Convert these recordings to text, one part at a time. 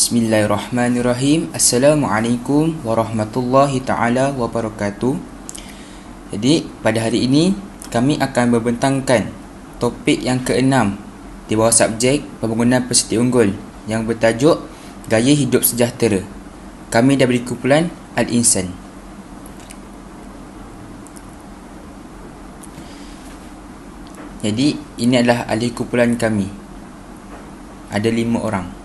Bismillahirrahmanirrahim. Assalamualaikum warahmatullahi ta'ala wabarakatuh. Jadi pada hari ini kami akan membentangkan topik yang keenam di bawah subjek pembangunan peserta unggul yang bertajuk Gaya Hidup Sejahtera. Kami dari kumpulan Al-Insan. Jadi ini adalah ahli kumpulan kami. Ada 5 orang.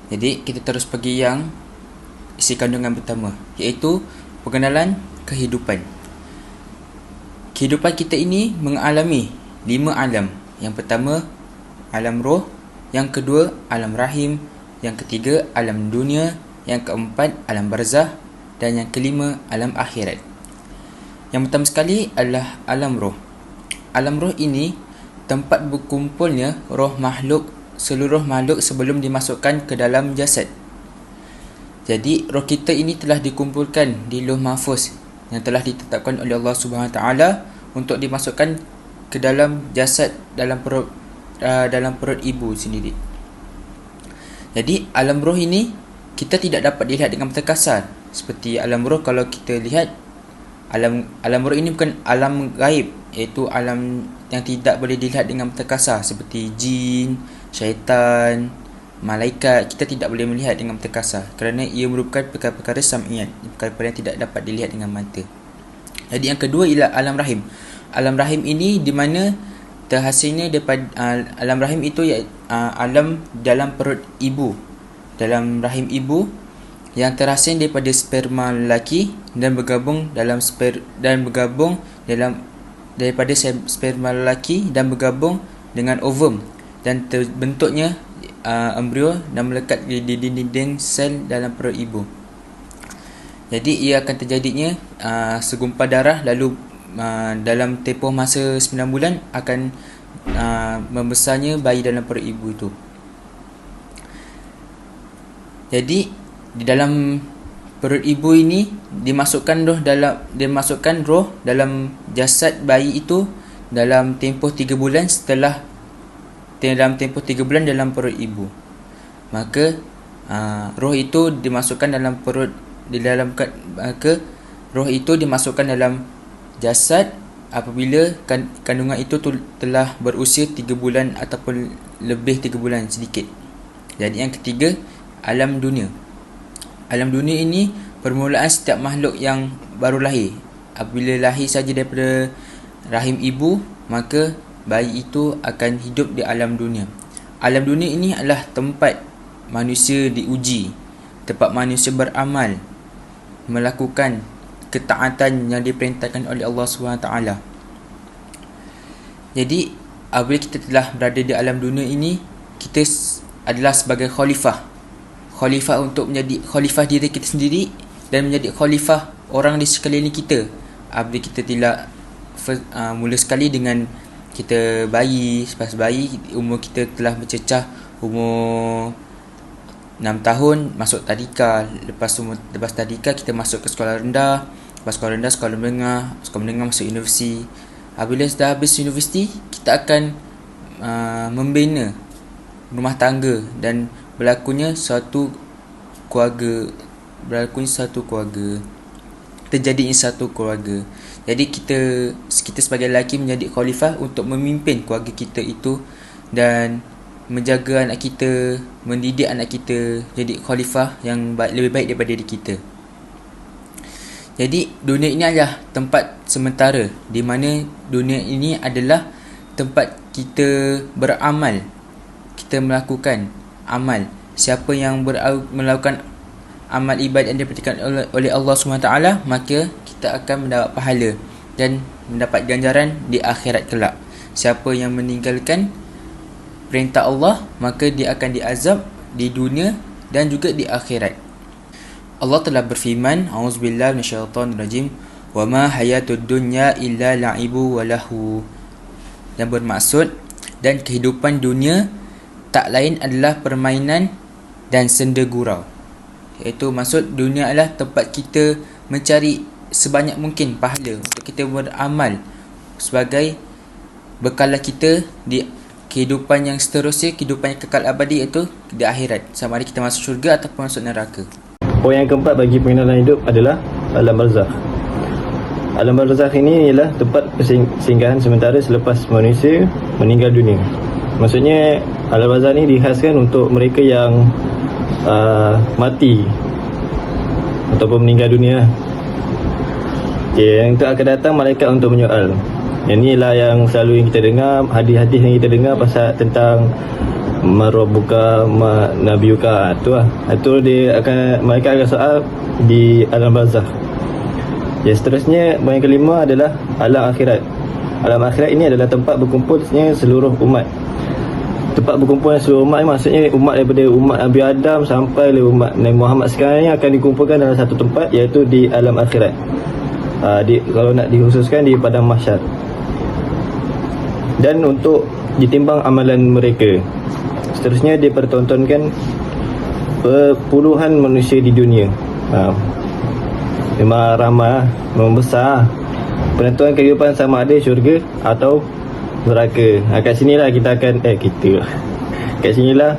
Jadi kita terus pergi yang isi kandungan pertama, iaitu pengenalan kehidupan. Kehidupan kita ini mengalami 5 alam. Yang pertama, alam roh. Yang kedua, alam rahim. Yang ketiga, alam dunia. Yang keempat, alam barzah. Dan yang kelima, alam akhirat. Yang pertama sekali adalah alam roh. Alam roh ini tempat berkumpulnya roh seluruh makhluk sebelum dimasukkan ke dalam jasad. Jadi roh kita ini telah dikumpulkan di Lauh Mahfuz yang telah ditetapkan oleh Allah Subhanahu Taala untuk dimasukkan ke dalam jasad dalam perut ibu sendiri. Jadi alam roh ini kita tidak dapat dilihat dengan mata kasar. Seperti alam roh, kalau kita lihat alam roh ini bukan alam gaib, iaitu alam yang tidak boleh dilihat dengan mata kasar, seperti jin, syaitan, malaikat. Kita tidak boleh melihat dengan mata kasar kerana ia merupakan perkara-perkara sam'iyat, perkara-perkara yang tidak dapat dilihat dengan mata. Jadi yang kedua ialah alam rahim. Alam rahim ini di mana terhasilnya daripada alam rahim itu alam dalam perut ibu, dalam rahim ibu, yang terhasil daripada sperma lelaki dan bergabung daripada sperma lelaki dan bergabung dengan ovum dan terbentuknya embrio dan melekat di dinding sel dalam perut ibu. Jadi ia akan terjadinya segumpal darah, lalu dalam tempoh masa 9 bulan akan membesarnya bayi dalam perut ibu itu. Jadi di dalam perut ibu ini dimasukkan roh dalam jasad bayi itu dalam tempoh 3 bulan dalam tempoh 3 bulan dalam perut ibu. Maka roh itu dimasukkan dalam perut roh itu dimasukkan dalam jasad apabila kandungan itu telah berusia 3 bulan ataupun lebih 3 bulan sedikit. Jadi yang ketiga, alam dunia. Alam dunia ini permulaan setiap makhluk yang baru lahir. Apabila lahir saja daripada rahim ibu, maka bayi itu akan hidup di alam dunia. Alam dunia ini adalah tempat manusia diuji, tempat manusia beramal, melakukan ketaatan yang diperintahkan oleh Allah SWT. Jadi apabila kita telah berada di alam dunia ini, kita adalah sebagai khalifah untuk menjadi khalifah diri kita sendiri dan menjadi khalifah orang di sekeliling kita. Apabila kita tidak mula sekali dengan kita bayi, selepas bayi umur kita telah bercecah umur 6 tahun, masuk tadika. Lepas tadika kita masuk ke sekolah rendah, lepas sekolah rendah sekolah menengah masuk universiti. Apabila dah habis universiti, kita akan membina rumah tangga dan berlakunya satu keluarga, terjadinya satu keluarga. Jadi kita sebagai lelaki menjadi khalifah untuk memimpin keluarga kita itu dan menjaga anak kita, mendidik anak kita jadi khalifah yang lebih baik daripada diri kita. Jadi dunia ini adalah tempat sementara, di mana dunia ini adalah tempat kita beramal, kita melakukan amal. Siapa yang melakukan amal ibadat yang diperintahkan oleh Allah SWT, maka kita akan mendapat pahala dan mendapat ganjaran di akhirat kelak. Siapa yang meninggalkan perintah Allah, maka dia akan diazab di dunia dan juga di akhirat. Allah telah berfirman, A'udzubillahi minasyaitonirrajim, wa ma hayatud dunya illa la'ibu wa lahu. Dan bermaksud, dan kehidupan dunia tak lain adalah permainan dan senda gurau. Iaitu maksud dunia adalah tempat kita mencari sebanyak mungkin pahala untuk kita beramal sebagai bekalan kita di kehidupan yang seterusnya, kehidupan yang kekal abadi, iaitu di akhirat, sama ada kita masuk syurga ataupun masuk neraka. Poin yang keempat bagi pengenalan hidup adalah alam barzakh. Alam barzakh ini ialah tempat persinggahan sementara selepas manusia meninggal dunia. Maksudnya alam barzakh ni dikhaskan untuk mereka yang mati ataupun meninggal dunia. Yang itu akan datang malaikat untuk menyoal. Yang inilah yang selalu yang kita dengar, hadis-hadis yang kita dengar pasal tentang Marabuka Nabiuka. Itu dia akan, mereka akan soal di alam barzakh. Yang seterusnya, yang kelima adalah alam akhirat. Alam akhirat ini adalah tempat berkumpulnya seluruh umat. Tempat berkumpulnya seluruh umat ni maksudnya umat daripada umat Nabi Adam sampai le umat Nabi Muhammad sekarang ni akan dikumpulkan dalam satu tempat, iaitu di alam akhirat. Kalau nak dikhususkan di padang mahsyar. Dan untuk ditimbang amalan mereka. Seterusnya dipertontonkan puluhan manusia di dunia. Memang ramai, memang besar. Penentuan kehidupan sama ada syurga atau neraka. Kat sinilah kita akan kat sinilah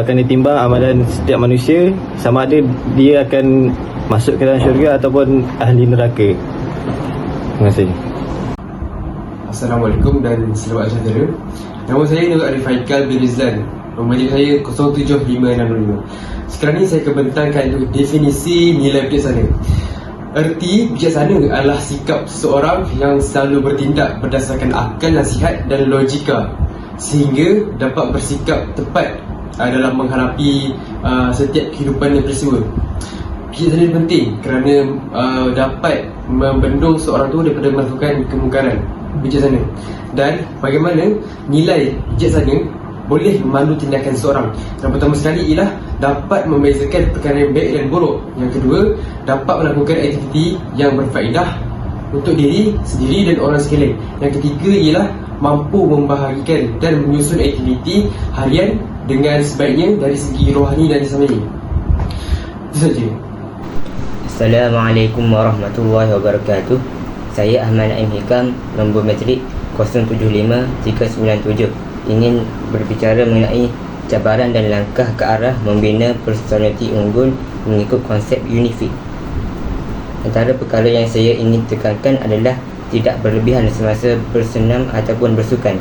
akan ditimbang amalan setiap manusia, sama ada dia akan masuk ke dalam syurga ataupun ahli neraka. Terima kasih. Assalamualaikum dan selamat sejahtera. Nama saya Nur Arif Haikal bin Rizlan. Nombor saya 07565. Sekarang ni saya akan bentangkan definisi nilai bijaksana. Erti bijaksana adalah sikap seseorang yang selalu bertindak berdasarkan akal, nasihat dan logika sehingga dapat bersikap tepat dalam menghadapi setiap kehidupan dan peristiwa. Bijaksana penting kerana dapat membendung seorang tu daripada melakukan kemungkaran. Bijaksana. Dan bagaimana nilai bijaksana boleh memandu tindakan seorang. Yang pertama sekali ialah dapat membezakan perkara yang baik dan buruk. Yang kedua, dapat melakukan aktiviti yang berfaedah untuk diri sendiri dan orang sekalian. Yang ketiga ialah mampu membahagikan dan menyusun aktiviti harian dengan sebaiknya dari segi rohani dan jasmani. Itu saja. Assalamualaikum warahmatullahi wabarakatuh. Saya Ahmad Naim Hikam, nombor matrik 075397, ingin berbicara mengenai cabaran dan langkah ke arah membina personaliti unggul mengikut konsep Unifit. Antara perkara yang saya ingin tekankan adalah tidak berlebihan semasa bersenam ataupun bersukan.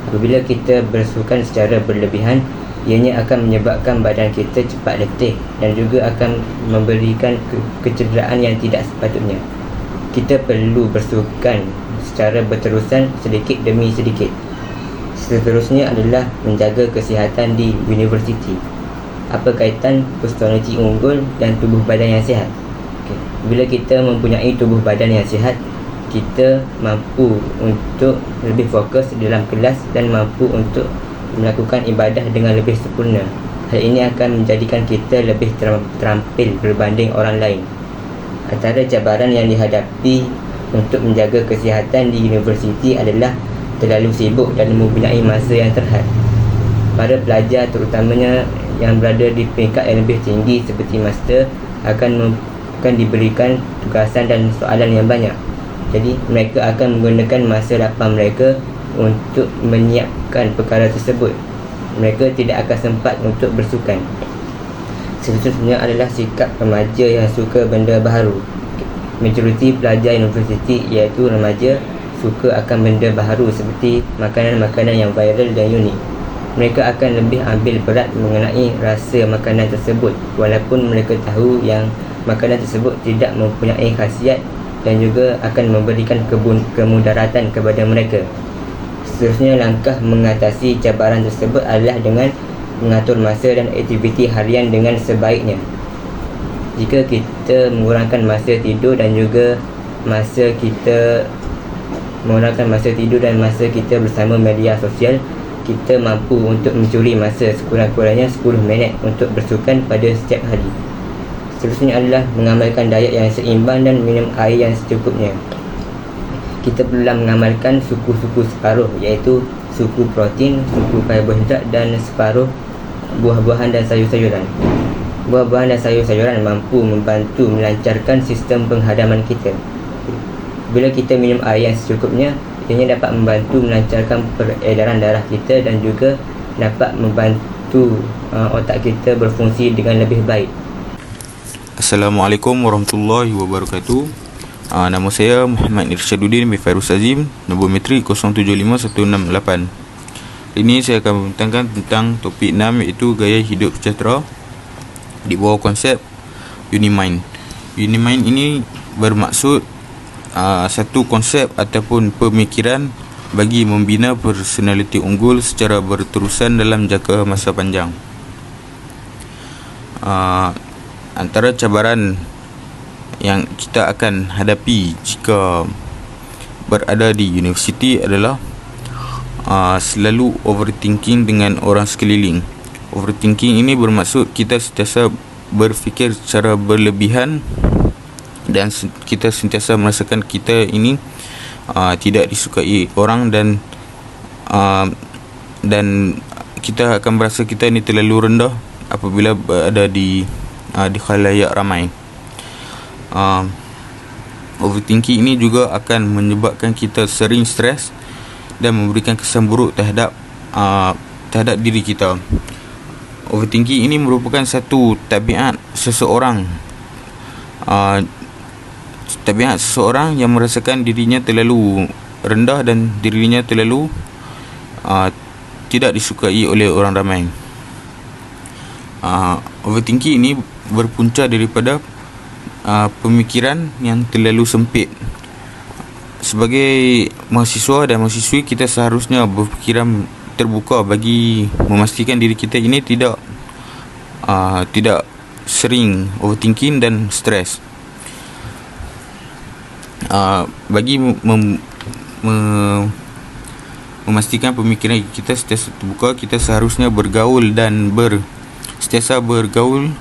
Apabila kita bersukan secara berlebihan, ianya akan menyebabkan badan kita cepat letih dan juga akan memberikan kecederaan yang tidak sepatutnya. Kita perlu bersukan secara berterusan sedikit demi sedikit. Seterusnya adalah menjaga kesihatan di universiti. Apa kaitan personaliti unggul dan tubuh badan yang sihat? Bila kita mempunyai tubuh badan yang sihat, kita mampu untuk lebih fokus dalam kelas dan mampu untuk melakukan ibadah dengan lebih sempurna. Hal ini akan menjadikan kita lebih terampil berbanding orang lain. Antara cabaran yang dihadapi untuk menjaga kesihatan di universiti adalah terlalu sibuk dan mempunyai masa yang terhad. Para pelajar terutamanya yang berada di peringkat yang lebih tinggi seperti master akan diberikan tugasan dan soalan yang banyak. Jadi mereka akan menggunakan masa lapang mereka untuk menyiapkan perkara tersebut. Mereka tidak akan sempat untuk bersukan. Seterusnya adalah sikap remaja yang suka benda baharu. Majoriti pelajar universiti iaitu remaja suka akan benda baharu seperti makanan-makanan yang viral dan unik. Mereka akan lebih ambil berat mengenai rasa makanan tersebut walaupun mereka tahu yang makanan tersebut tidak mempunyai khasiat dan juga akan memberikan kemudaratan kepada mereka. Seterusnya, langkah mengatasi cabaran tersebut adalah dengan mengatur masa dan aktiviti harian dengan sebaiknya. Jika kita mengurangkan masa tidur dan juga masa kita bersama media sosial, kita mampu untuk mencuri masa sekurang-kurangnya 10 minit untuk bersukan pada setiap hari. Seterusnya adalah mengamalkan diet yang seimbang dan minum air yang secukupnya. Kita perlu mengamalkan suku-suku separuh, iaitu suku protein, suku karbohidrat dan separuh buah-buahan dan sayur-sayuran. Buah-buahan dan sayur-sayuran mampu membantu melancarkan sistem penghadaman kita. Bila kita minum air yang secukupnya, Ianya dapat membantu melancarkan peredaran darah kita dan juga dapat membantu otak kita berfungsi dengan lebih baik. Assalamualaikum warahmatullahi wabarakatuh. Nama saya Muhammad Irsyaduddin bin Fairuz Azim, nombor metrik 075168. Ini saya akan membentangkan tentang topik 6, iaitu gaya hidup sejahtera di bawah konsep Unimind. Unimind ini bermaksud satu konsep ataupun pemikiran bagi membina personaliti unggul secara berterusan dalam jangka masa panjang. Antara cabaran yang kita akan hadapi jika berada di universiti adalah selalu overthinking dengan orang sekeliling. Overthinking ini bermaksud kita sentiasa berfikir secara berlebihan dan kita sentiasa merasakan kita ini tidak disukai orang dan kita akan merasa kita ini terlalu rendah apabila berada di khalayak ramai. Overthinking ini juga akan menyebabkan kita sering stres dan memberikan kesan buruk terhadap diri kita. Overthinking ini merupakan satu tabiat seseorang yang merasakan dirinya terlalu rendah dan dirinya terlalu tidak disukai oleh orang ramai. Overthinking ini berpunca daripada pemikiran yang terlalu sempit. Sebagai mahasiswa dan mahasiswi, kita seharusnya berfikiran terbuka bagi memastikan diri kita ini tidak sering overthinking dan stres. Bagi memastikan pemikiran kita sentiasa terbuka, kita seharusnya bergaul dan sentiasa bergaul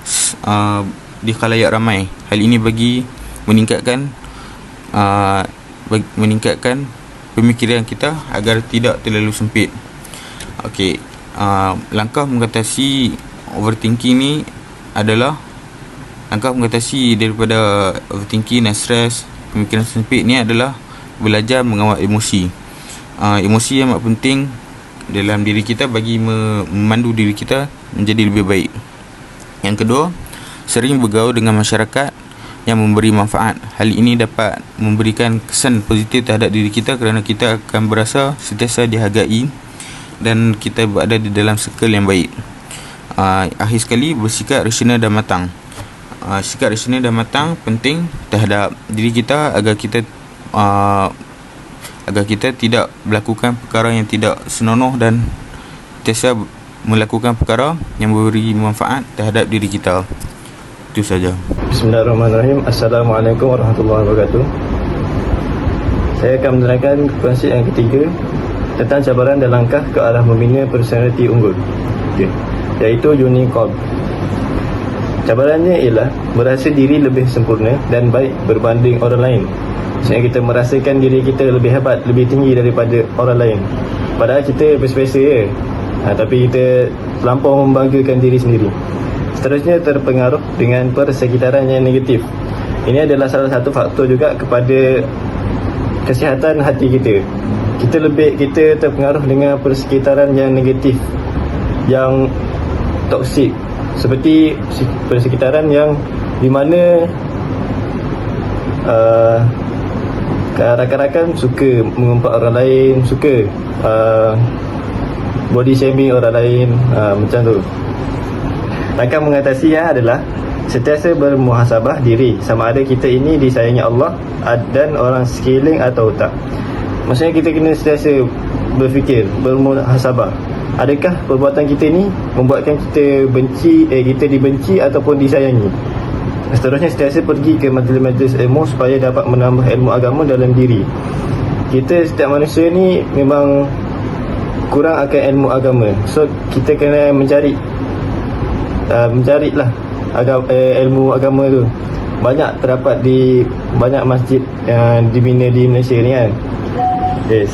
di khalayak ramai. Hal ini bagi meningkatkan pemikiran kita agar tidak terlalu sempit. Okey, langkah mengatasi overthinking ni adalah daripada overthinking dan stres, pemikiran sempit ni adalah belajar mengawal emosi. Emosi yang amat penting dalam diri kita bagi memandu diri kita menjadi lebih baik. Yang kedua, sering bergaul dengan masyarakat yang memberi manfaat. Hal ini dapat memberikan kesan positif terhadap diri kita kerana kita akan berasa sentiasa dihargai dan kita berada di dalam circle yang baik. Akhir sekali, bersikap rasional dan matang. Sikap rasional dan matang penting terhadap diri kita agar kita tidak melakukan perkara yang tidak senonoh dan sentiasa melakukan perkara yang memberi manfaat terhadap diri kita. Itu saja. Bismillahirrahmanirrahim. Assalamualaikum warahmatullahi wabarakatuh. Saya akan menerangkan konsep yang ketiga tentang cabaran dan langkah ke arah membina personaliti unggul, iaitu Unicorn. Cabarannya ialah merasa diri lebih sempurna dan baik berbanding orang lain. Maksudnya kita merasakan diri kita lebih hebat, lebih tinggi daripada orang lain. Padahal kita biasa-biasa je, tapi kita terlampau membanggakan diri sendiri. Seterusnya, terpengaruh dengan persekitaran yang negatif. Ini adalah salah satu faktor juga kepada kesihatan hati kita. Kita terpengaruh dengan persekitaran yang negatif, yang toksik, seperti persekitaran yang di mana rakan-rakan suka mengumpat orang lain, suka body shaming orang lain, macam tu. Langkah mengatasinya adalah sentiasa bermuhasabah diri sama ada kita ini disayangi Allah dan orang sekeliling atau tak. Maksudnya kita kena sentiasa berfikir, bermuhasabah. Adakah perbuatan kita ini membuatkan kita dibenci ataupun disayangi? Seterusnya, sentiasa pergi ke majlis-majlis ilmu supaya dapat menambah ilmu agama dalam diri. Setiap manusia ni memang kurang akan ilmu agama. So kita kena mencarilah ilmu agama tu. Banyak terdapat di banyak masjid yang dibina di Malaysia ni kan.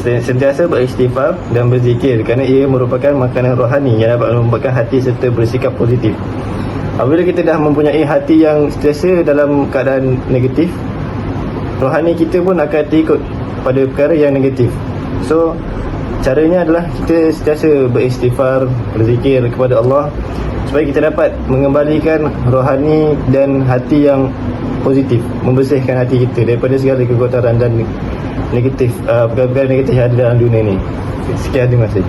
Sentiasa beristighfar dan berzikir kerana ia merupakan makanan rohani yang dapat membuatkan hati serta bersikap positif. Apabila kita dah mempunyai hati yang sentiasa dalam keadaan negatif, rohani kita pun akan terikut pada perkara yang negatif. So caranya adalah kita sentiasa beristighfar, berzikir kepada Allah supaya kita dapat mengembalikan rohani dan hati yang positif, membersihkan hati kita daripada segala kekotoran dan negatif, perkara-perkara negatif yang ada dalam dunia ni. Sekian, terima kasih.